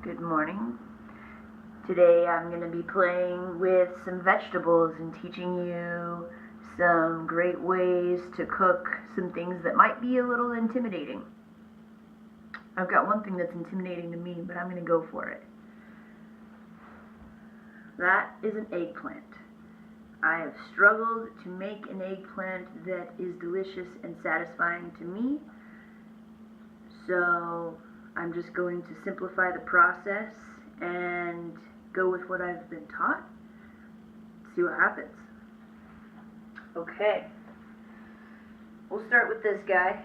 Good morning. Today I'm going to be playing with some vegetables and teaching you some great ways to cook some things that might be a little intimidating. I've got one thing that's intimidating to me, but I'm going to go for it. That is an eggplant. I have struggled to make an eggplant that is delicious and satisfying to me, so I'm just going to simplify the process and go with what I've been taught. See what happens. Okay, we'll start with this guy.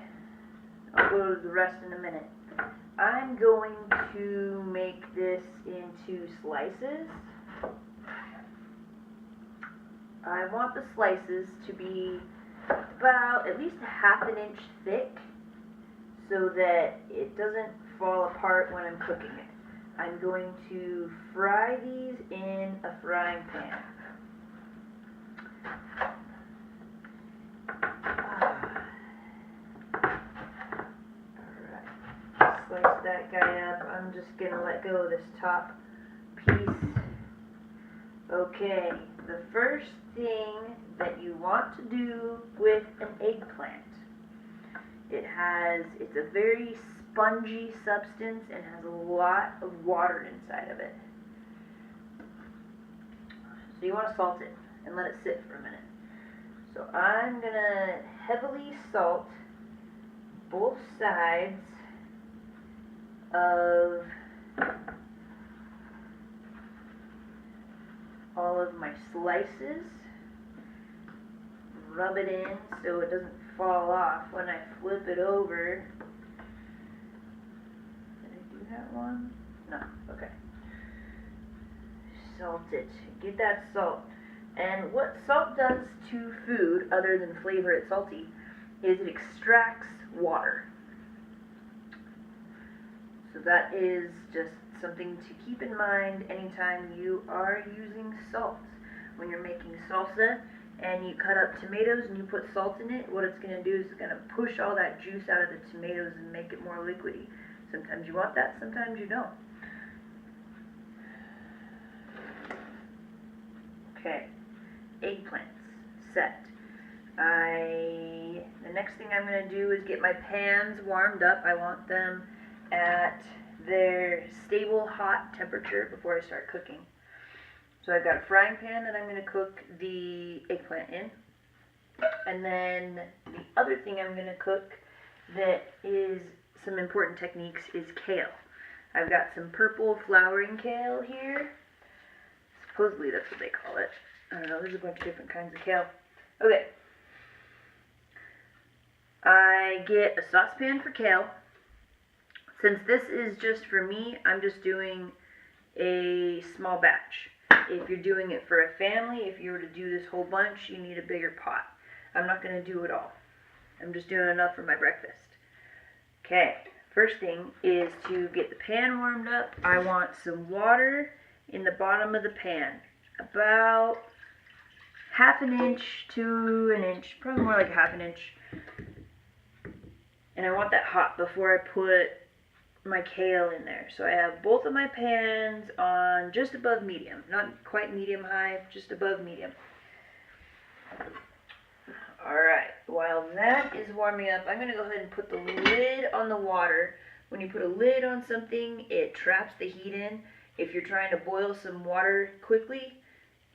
I'll go to the rest in a minute. I'm going to make this into slices. I want the slices to be about at least a half an inch thick so that it doesn't fall apart when I'm cooking it. I'm going to fry these in a frying pan. Alright, slice that guy up. I'm just going to let go of this top piece. Okay, the first thing that you want to do with an eggplant, it's a very spongy substance and has a lot of water inside of it. So you want to salt it and let it sit for a minute. So I'm going to heavily salt both sides of all of my slices. Rub it in so it doesn't fall off when I flip it over. Did I do that one? No, okay. Salt it. Get that salt. And what salt does to food, other than flavor it salty, is it extracts water. So that is just something to keep in mind anytime you are using salt. When you're making salsa and you cut up tomatoes and you put salt in it, what it's going to do is it's going to push all that juice out of the tomatoes and make it more liquidy. Sometimes you want that, sometimes you don't. Okay, eggplants set. The next thing I'm going to do is get my pans warmed up. I want them at their stable hot temperature before I start cooking. So I've got a frying pan that I'm going to cook the eggplant in. And then the other thing I'm going to cook that is some important techniques is kale. I've got some purple flowering kale here. Supposedly that's what they call it. I don't know, there's a bunch of different kinds of kale. Okay. I get a saucepan for kale. Since this is just for me, I'm just doing a small batch. If you're doing it for a family, if you were to do this whole bunch, you need a bigger pot. I'm not going to do it all. I'm just doing enough for my breakfast. Okay, first thing is to get the pan warmed up. I want some water in the bottom of the pan, about half an inch to an inch, probably more like half an inch. And I want that hot before I put my kale in there. So I have both of my pans on just above medium, not quite medium high, just above medium. Alright, while that is warming up, I'm going to go ahead and put the lid on the water. When you put a lid on something, it traps the heat in. If you're trying to boil some water quickly,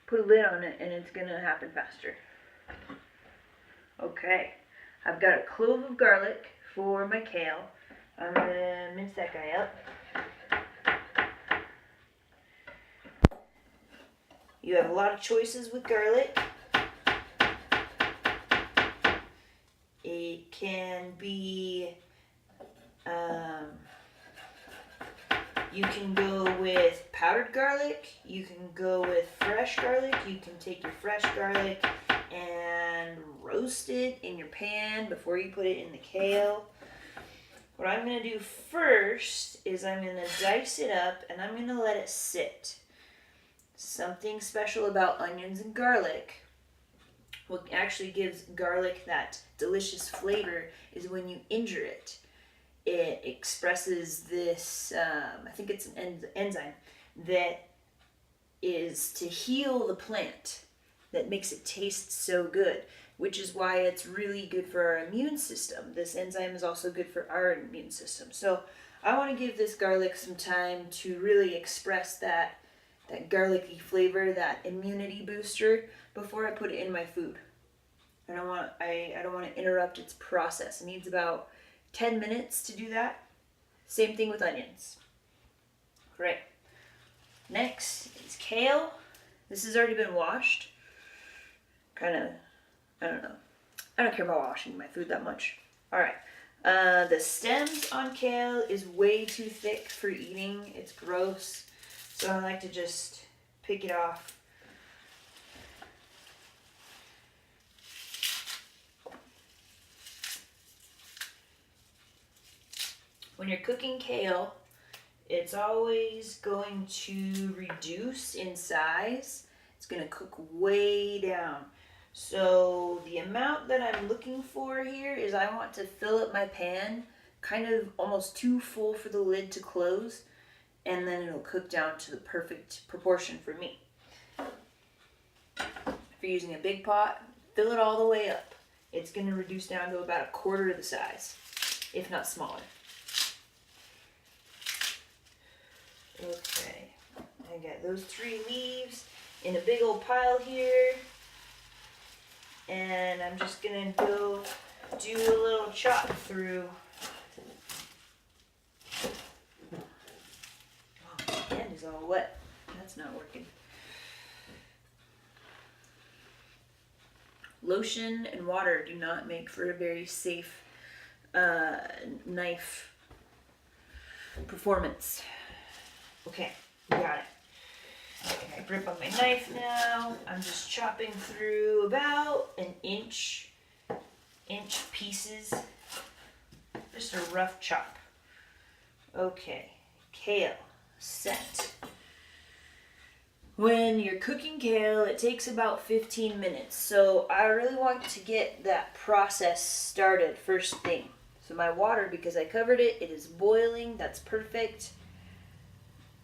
put a lid on it and it's going to happen faster. Okay, I've got a clove of garlic for my kale. I'm going to mince that guy up. You have a lot of choices with garlic. It can be, you can go with powdered garlic, you can go with fresh garlic, you can take your fresh garlic and roast it in your pan before you put it in the kale. What I'm going to do first is I'm going to dice it up and I'm going to let it sit. Something special about onions and garlic, what actually gives garlic that delicious flavor, is when you injure it. it expresses this, I think it's an enzyme that is to heal the plant, that makes it taste so good, which is why it's really good for our immune system. This enzyme is also good for our immune system. So I want to give this garlic some time to really express that garlicky flavor, that immunity booster, before I put it in my food. I don't want to interrupt its process. It needs about 10 minutes to do that. Same thing with onions. Great. Next is kale. This has already been washed. I don't know. I don't care about washing my food that much. Alright. The stems on kale is way too thick for eating. It's gross. So I like to just pick it off. When you're cooking kale, it's always going to reduce in size. It's going to cook way down. So the amount that I'm looking for here is I want to fill up my pan kind of almost too full for the lid to close, and then it'll cook down to the perfect proportion for me. If you're using a big pot, fill it all the way up. It's going to reduce down to about a quarter of the size, if not smaller. Okay, I got those 3 leaves in a big old pile here, and I'm just gonna go do a little chop through. Oh, my hand is all wet. That's not working. Lotion and water do not make for a very safe knife performance. Okay, we got it. Okay, I grip on my knife now. I'm just chopping through about an inch pieces. Just a rough chop. Okay, kale, set. When you're cooking kale, it takes about 15 minutes. So I really want to get that process started first thing. So my water, because I covered it, it is boiling. That's perfect.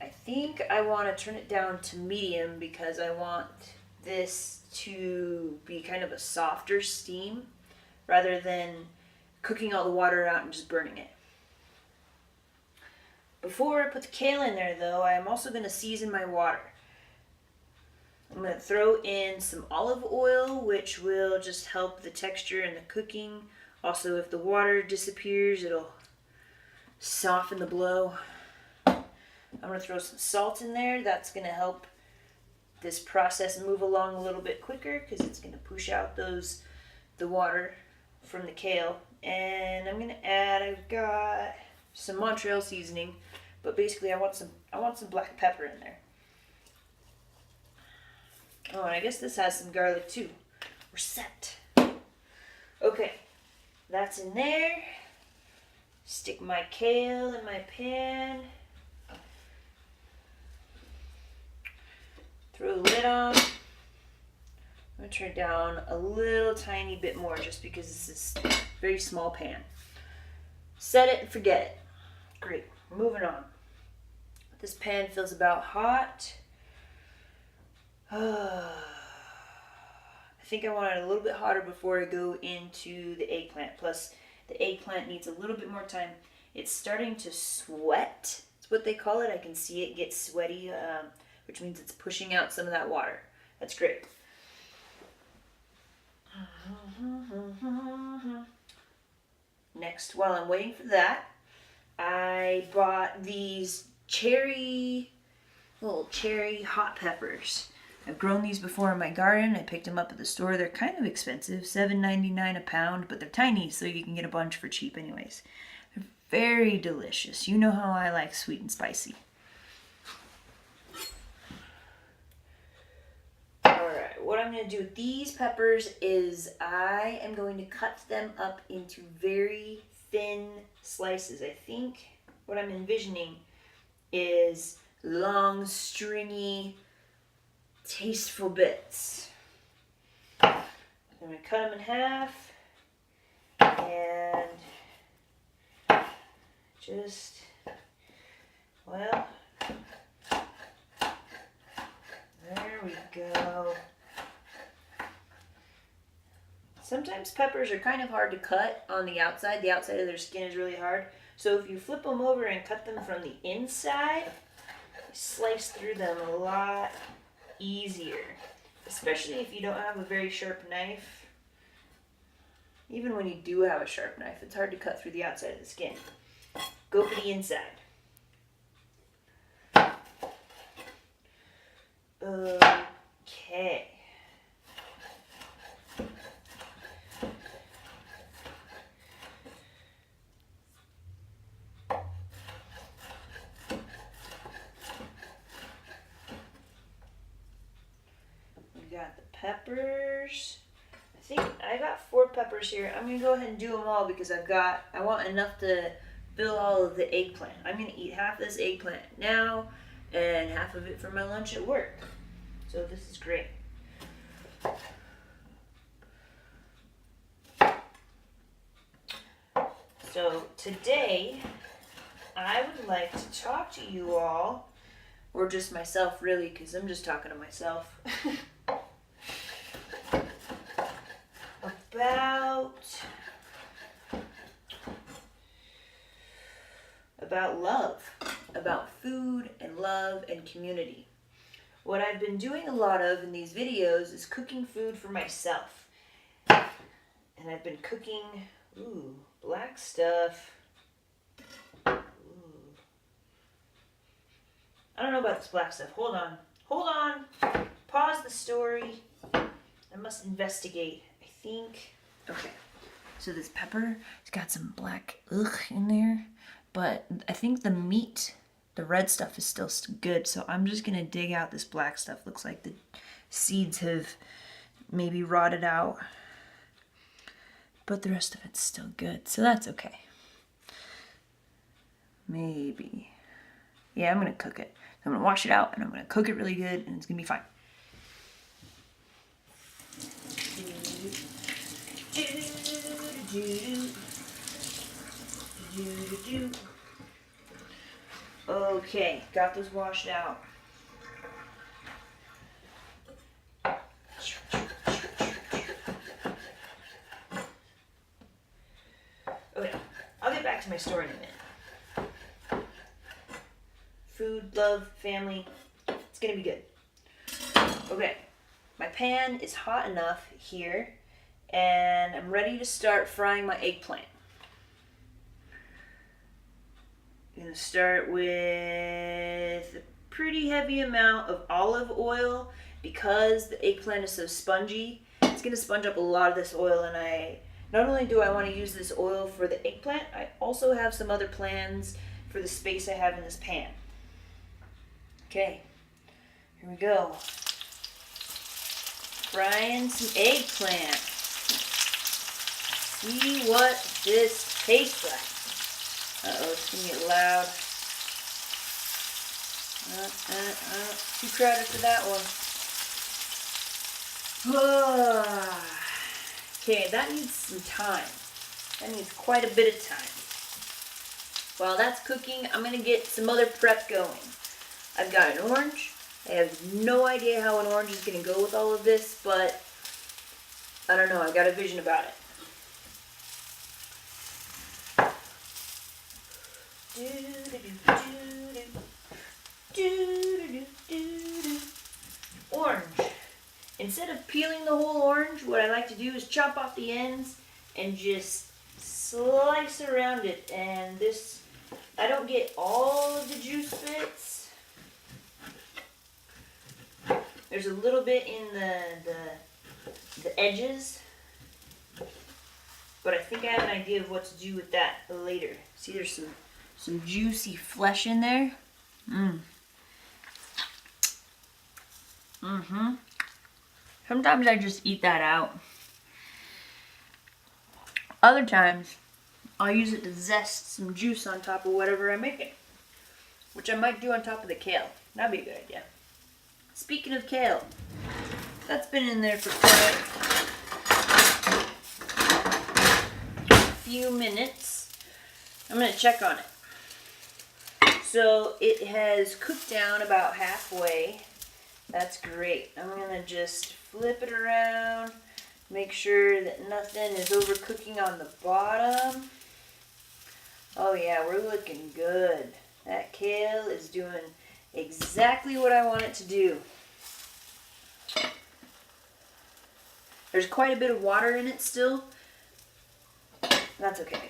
I think I want to turn it down to medium because I want this to be kind of a softer steam rather than cooking all the water out and just burning it. Before I put the kale in there though, I'm also going to season my water. I'm going to throw in some olive oil, which will just help the texture and the cooking. Also, if the water disappears, it'll soften the blow. I'm going to throw some salt in there. That's going to help this process move along a little bit quicker because it's going to push out the water from the kale. And I'm going to add, I've got some Montreal seasoning, but basically I want some black pepper in there. Oh, and I guess this has some garlic too. We're set. Okay, that's in there. Stick my kale in my pan. Throw the lid on. I'm going to turn it down a little tiny bit more just because this is a very small pan. Set it and forget it. Great. Moving on. This pan feels about hot. I think I want it a little bit hotter before I go into the eggplant. Plus, the eggplant needs a little bit more time. It's starting to sweat. That's what they call it. I can see it get sweaty, which means it's pushing out some of that water. That's great. Next, while I'm waiting for that, I bought these little cherry hot peppers. I've grown these before in my garden. I picked them up at the store. They're kind of expensive, $7.99 a pound, but they're tiny, so you can get a bunch for cheap anyways. They're very delicious. You know how I like sweet and spicy. Alright, what I'm going to do with these peppers is I am going to cut them up into very thin slices. I think what I'm envisioning is long, stringy, tasteful bits. I'm going to cut them in half and Just, well, there we go. Sometimes peppers are kind of hard to cut on the outside. The outside of their skin is really hard. So if you flip them over and cut them from the inside, you slice through them a lot easier. Especially if you don't have a very sharp knife. Even when you do have a sharp knife, it's hard to cut through the outside of the skin. Go for the inside. Okay. We got the peppers. I think I got 4 peppers here. I'm gonna go ahead and do them all because I want enough to fill all of the eggplant. I'm gonna eat half this eggplant now and half of it for my lunch at work. So this is great. So today I would like to talk to you all, or just myself really, because I'm just talking to myself, about love, about food and love and community. What I've been doing a lot of in these videos is cooking food for myself. And I've been cooking, black stuff. I don't know about this black stuff. Hold on. Pause the story. I must investigate. I think. Okay. So this pepper, it's got some black in there. But I think the meat, the red stuff is still good. So I'm just going to dig out this black stuff. Looks like the seeds have maybe rotted out. But the rest of it's still good. So that's okay. Maybe. Yeah, I'm going to cook it. I'm going to wash it out and I'm going to cook it really good and it's going to be fine. Okay, got those washed out. Okay, I'll get back to my story in a minute. Food, love, family, it's gonna be good. Okay, my pan is hot enough here and I'm ready to start frying my eggplant. I'm going to start with a pretty heavy amount of olive oil because the eggplant is so spongy. It's going to sponge up a lot of this oil, and not only do I want to use this oil for the eggplant, I also have some other plans for the space I have in this pan. Okay, here we go. Frying some eggplant. See what this tastes like. Uh-oh, it's going to get loud. Too crowded for that one. Okay, that needs some time. That needs quite a bit of time. While that's cooking, I'm going to get some other prep going. I've got an orange. I have no idea how an orange is going to go with all of this, but I don't know. I've got a vision about it. Orange. Instead of peeling the whole orange, what I like to do is chop off the ends and just slice around it. And this, I don't get all of the juice bits. There's a little bit in the edges. But I think I have an idea of what to do with that later. See, there's some juicy flesh in there. Sometimes I just eat that out. Other times, I'll use it to zest some juice on top of whatever I'm making. Which I might do on top of the kale. That'd be a good idea. Speaking of kale, that's been in there for quite a few minutes. I'm going to check on it. So it has cooked down about halfway. That's great. I'm gonna just flip it around, make sure that nothing is overcooking on the bottom. Oh yeah, we're looking good. That kale is doing exactly what I want it to do. There's quite a bit of water in it still. That's okay.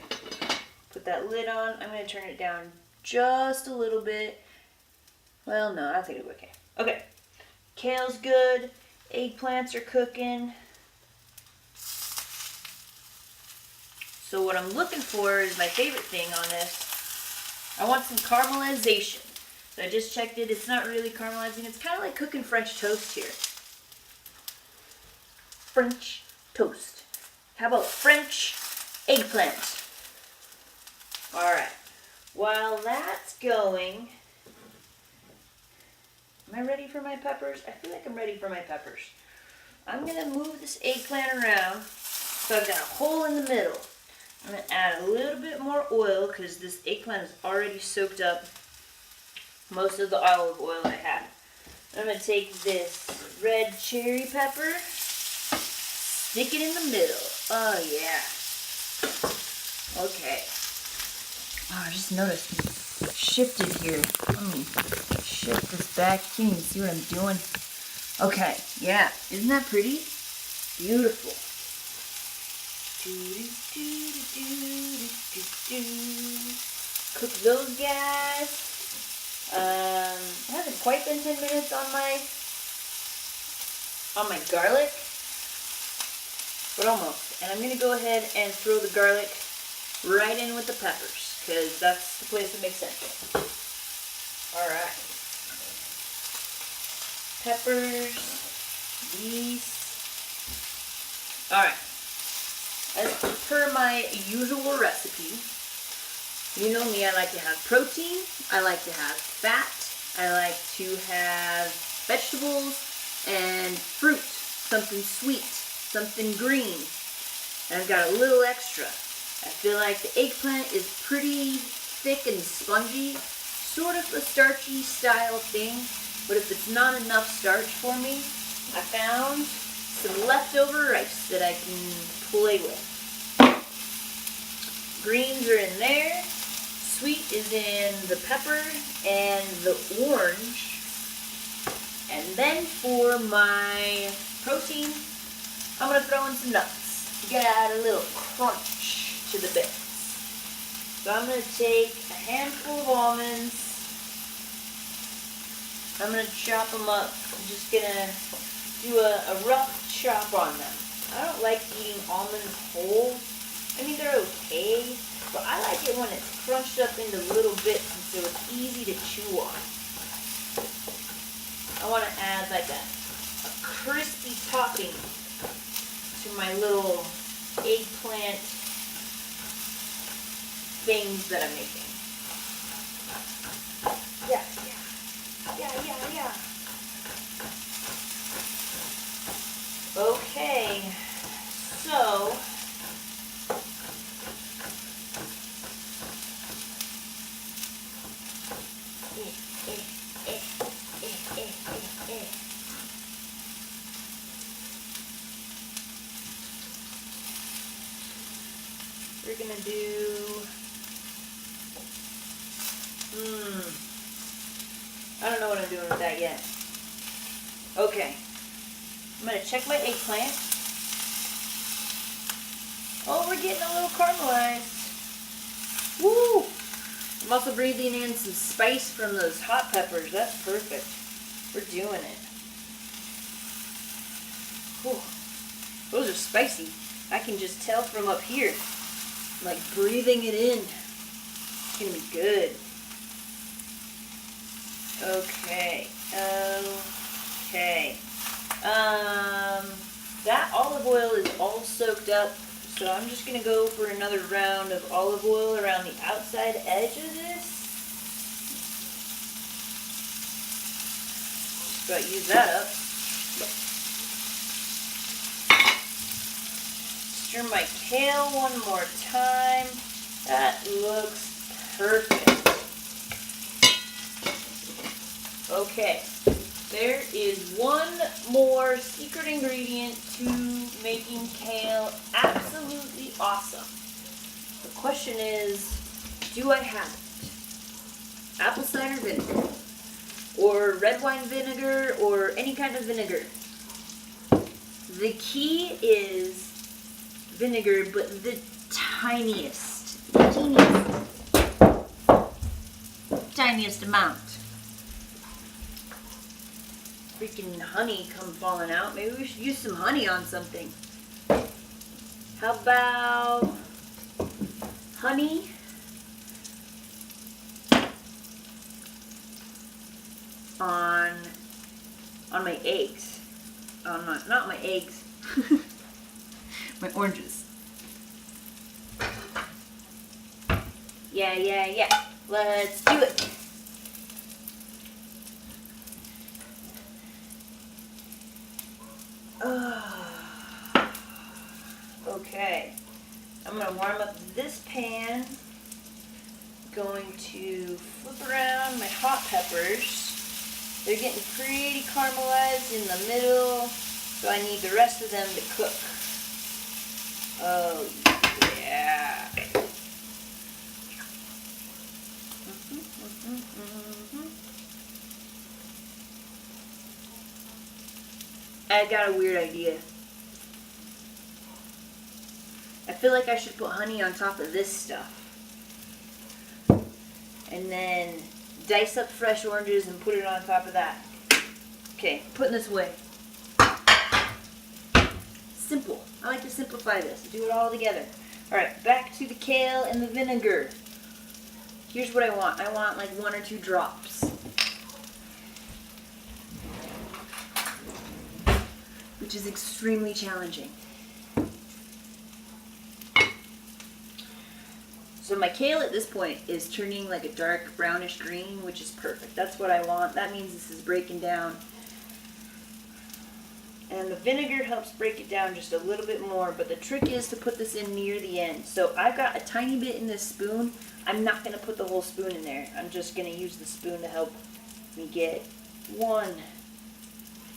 Put that lid on. I'm going to turn it down just a little bit. Well, no, I think it'll be okay. Okay. Kale's good. Eggplants are cooking. So what I'm looking for is my favorite thing on this. I want some caramelization. So I just checked it. It's not really caramelizing. It's kind of like cooking French toast here. French toast. How about French eggplant? Alright. While that's going, am I ready for my peppers? I feel like I'm ready for my peppers. I'm going to move this eggplant around so I've got a hole in the middle. I'm going to add a little bit more oil because this eggplant is already soaked up most of the olive oil I have. I'm going to take this red cherry pepper, stick it in the middle. Oh yeah. Okay. Oh, I just noticed we shifted here. Let me shift this back. You can't even see what I'm doing. Okay, yeah. Isn't that pretty? Beautiful. Cook those guys. It hasn't quite been 10 minutes on my garlic, but almost. And I'm gonna go ahead and throw the garlic right in with the peppers, because that's the place it makes sense. Alright. Peppers. These. Alright. As per my usual recipe, you know me, I like to have protein, I like to have fat, I like to have vegetables and fruit, something sweet, something green, and I've got a little extra. I feel like the eggplant is pretty thick and spongy, sort of a starchy style thing, but if it's not enough starch for me, I found some leftover rice that I can play with. Greens are in there. Sweet is in the pepper and the orange. And then for my protein, I'm going to throw in some nuts to get add a little crunch to the bits. So I'm going to take a handful of almonds. I'm going to chop them up. I'm just going to do a rough chop on them. I don't like eating almonds whole. I mean, they're okay, but I like it when it's crunched up into little bits so it's easy to chew on. I want to add like a crispy topping to my little eggplant things that I'm making. Yeah. Okay, so we're gonna do, I don't know what I'm doing with that yet. Okay, I'm gonna check my eggplant. Oh, we're getting a little caramelized. Woo! I'm also breathing in some spice from those hot peppers. That's perfect. We're doing it. Whew. Those are spicy. I can just tell from up here. Like breathing it in. It's gonna be good. Okay. That olive oil is all soaked up, so I'm just gonna go for another round of olive oil around the outside edge of this. Just about use that up. Stir my kale one more time. That looks perfect. Okay, there is one more secret ingredient to making kale absolutely awesome. The question is, do I have it? Apple cider vinegar, or red wine vinegar, or any kind of vinegar. The key is vinegar, but the tiniest amount. Freaking honey come falling out. Maybe we should use some honey on something. How about honey on my eggs? Not my eggs. My oranges. Yeah. Let's do it. Okay. I'm going to warm up this pan. Going to flip around my hot peppers. They're getting pretty caramelized in the middle, so I need the rest of them to cook. Oh, yeah. I got a weird idea. I feel like I should put honey on top of this stuff. And then dice up fresh oranges and put it on top of that. Okay, putting this away. Simple. I like to simplify this. Do it all together. Alright, back to the kale and the vinegar. Here's what I want. I want like 1 or 2 drops. Which is extremely challenging. So my kale at this point is turning like a dark brownish green, which is perfect. That's what I want. That means this is breaking down. And the vinegar helps break it down just a little bit more, but the trick is to put this in near the end. So I've got a tiny bit in this spoon. I'm not going to put the whole spoon in there. I'm just going to use the spoon to help me get 1,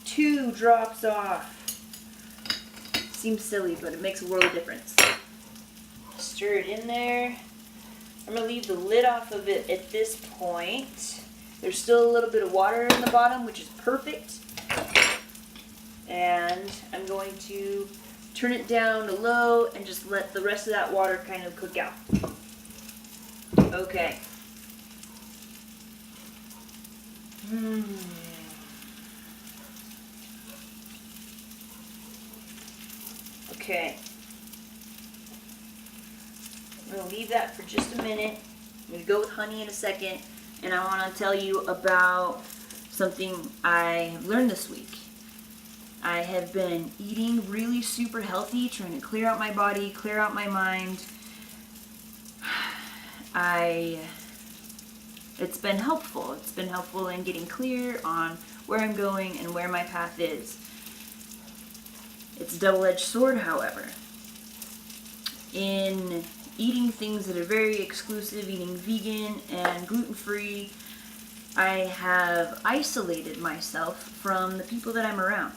2 drops off. Seems silly, but it makes a world of difference. Stir it in there. I'm going to leave the lid off of it at this point. There's still a little bit of water in the bottom, which is perfect. And I'm going to turn it down to low and just let the rest of that water kind of cook out. Okay. Okay. I'm going to leave that for just a minute. I'm going to go with honey in a second, and I want to tell you about something I have learned this week. I have been eating really super healthy, trying to clear out my body, clear out my mind. It's been helpful. It's been helpful in getting clear on where I'm going and where my path is. It's a double-edged sword, however. In eating things that are very exclusive, eating vegan and gluten-free, I have isolated myself from the people that I'm around.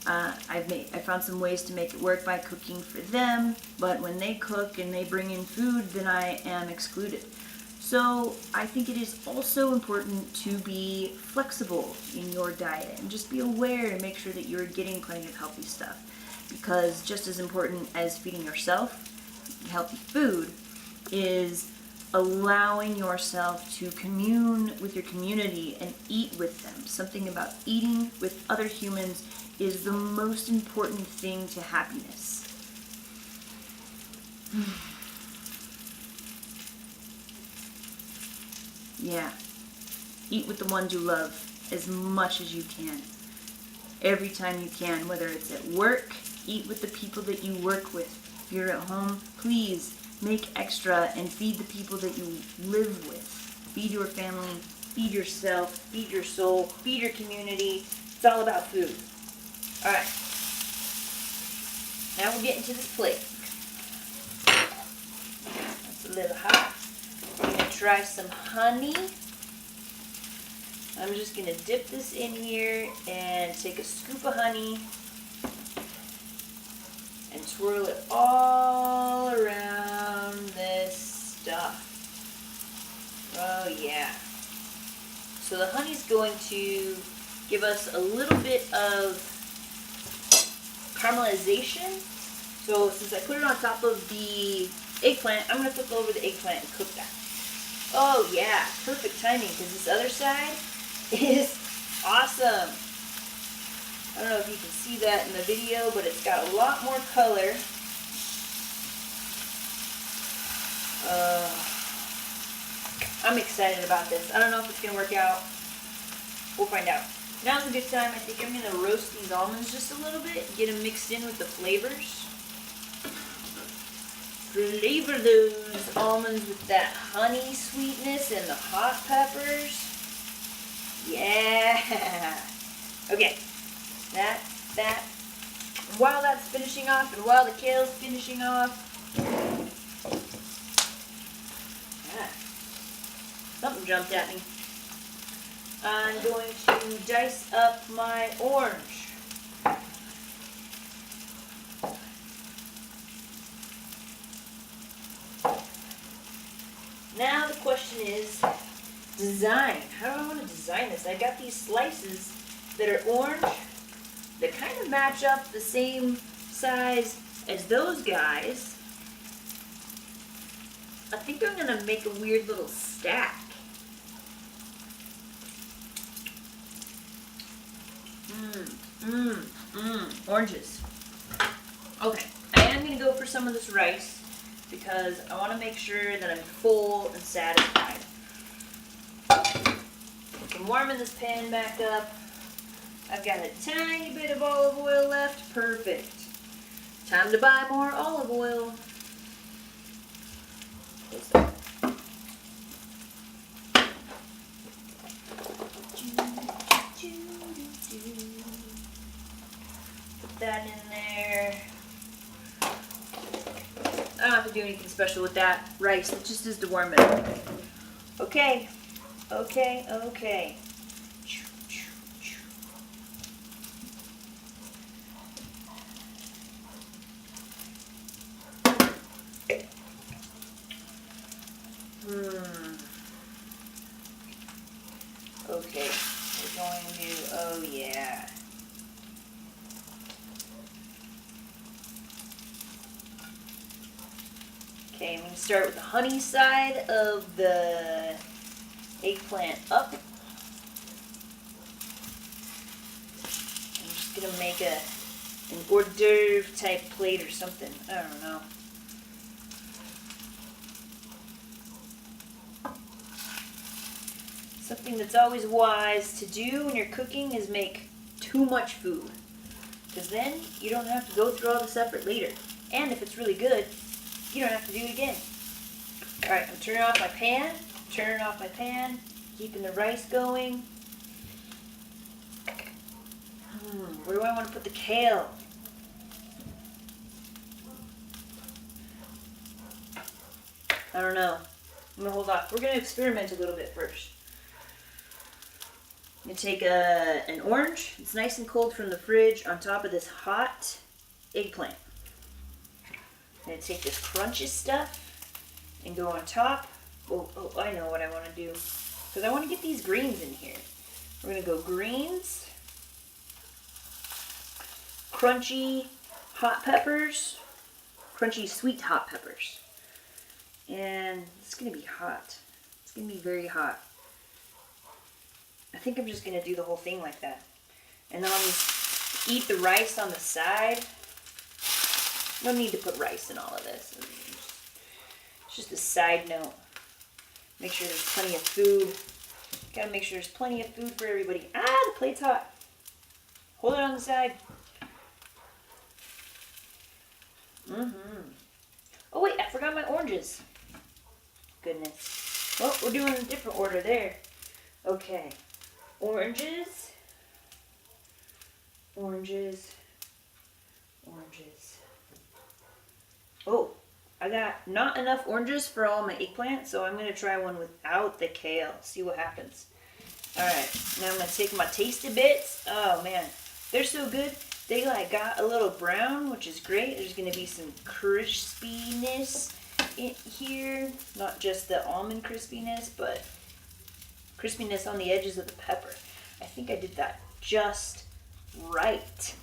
I found some ways to make it work by cooking for them, but when they cook and they bring in food, then I am excluded. So I think it is also important to be flexible in your diet and just be aware to make sure that you're getting plenty of healthy stuff. Because just as important as feeding yourself healthy food is allowing yourself to commune with your community and eat with them. Something about eating with other humans is the most important thing to happiness. Yeah. Eat with the ones you love as much as you can. Every time you can, whether it's at work, eat with the people that you work with. If you're at home, please make extra and feed the people that you live with. Feed your family, feed yourself, feed your soul, feed your community. It's all about food. Alright. Now we're getting to this plate. That's a little hot. I'm going to try some honey. I'm just going to dip this in here and take a scoop of honey and swirl it all around this stuff. Oh yeah. So the honey's going to give us a little bit of caramelization. So since I put it on top of the eggplant, I'm going to flip over the eggplant and cook that. Oh yeah, perfect timing because this other side is awesome. I don't know if you can see that in the video, but it's got a lot more color. I'm excited about this. I don't know if it's going to work out. We'll find out. Now's a good time. I think I'm going to roast these almonds just a little bit, get them mixed in with the flavors. Flavor those almonds with that honey sweetness and the hot peppers. Yeah. Okay. That. While that's finishing off and while the kale's finishing off. Something jumped at me. I'm going to dice up my orange. Now the question is design. How do I want to design this? I got these slices that are orange that kind of match up the same size as those guys. I think I'm going to make a weird little stack. Oranges. Okay, I am going to go for some of this rice because I want to make sure that I'm full and satisfied. I'm warming this pan back up. I've got a tiny bit of olive oil left. Perfect. Time to buy more olive oil. Put that in there. I don't have to do anything special with that rice. It just is to warm it up. Okay. Okay, we're going to, oh yeah. Okay, I'm going to start with the honey side of the eggplant up. I'm just going to make an hors d'oeuvre type plate or something. I don't know. Something that's always wise to do when you're cooking is make too much food. Because then you don't have to go through all this effort later. And if it's really good, you don't have to do it again. Alright, I'm turning off my pan, keeping the rice going. Where do I want to put the kale? I don't know. I'm going to hold off. We're going to experiment a little bit first. I'm going to take an orange. It's nice and cold from the fridge on top of this hot eggplant. I'm going to take this crunchy stuff and go on top. Oh, I know what I want to do. Because I want to get these greens in here. We're going to go greens, crunchy hot peppers, crunchy sweet hot peppers. And it's going to be hot. It's going to be very hot. I think I'm just going to do the whole thing like that. And then I'll just eat the rice on the side. No need to put rice in all of this. It's just a side note. Make sure there's plenty of food. Gotta make sure there's plenty of food for everybody. Ah, the plate's hot. Hold it on the side. Oh wait, I forgot my oranges. Goodness. Well, we're doing a different order there. Okay. Oranges. Oh, I got not enough oranges for all my eggplant, so I'm going to try one without the kale. See what happens. Alright. Now I'm gonna take my tasty bits. Oh man, they're so good. They like got a little brown, which is great. There's gonna be some crispiness in here. Not just the almond crispiness, but crispiness on the edges of the pepper. I think I did that just right.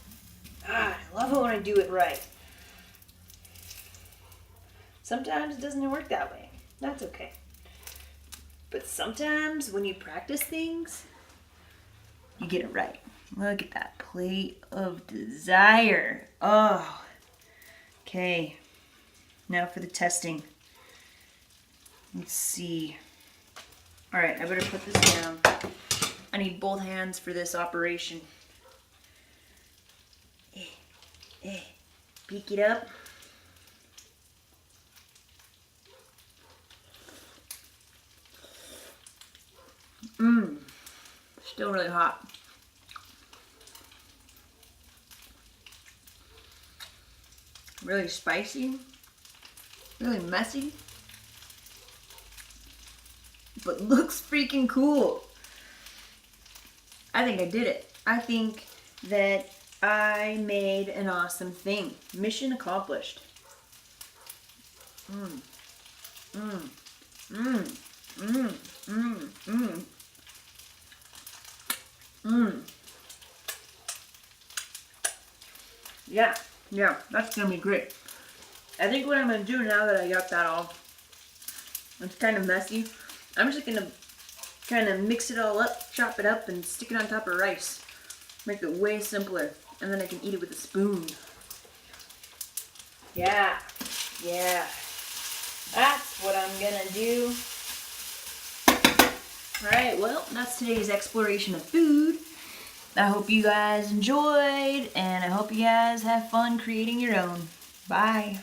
I love it when I do it right. Sometimes it doesn't work that way. That's okay. But sometimes when you practice things, you get it right. Look at that plate of desire. Oh. Okay. Now for the testing. Let's see. All right, I better put this down. I need both hands for this operation. Peek it up. Still really hot. Really spicy. Really messy. But looks freaking cool. I think I did it. I think that I made an awesome thing. Mission accomplished. Yeah, that's gonna be great. I think what I'm gonna do now that I got that all, it's kind of messy, I'm just gonna kind of mix it all up, chop it up, and stick it on top of rice. Make it way simpler, and then I can eat it with a spoon. Yeah, that's what I'm gonna do. Alright, well, that's today's exploration of food. I hope you guys enjoyed, and I hope you guys have fun creating your own. Bye.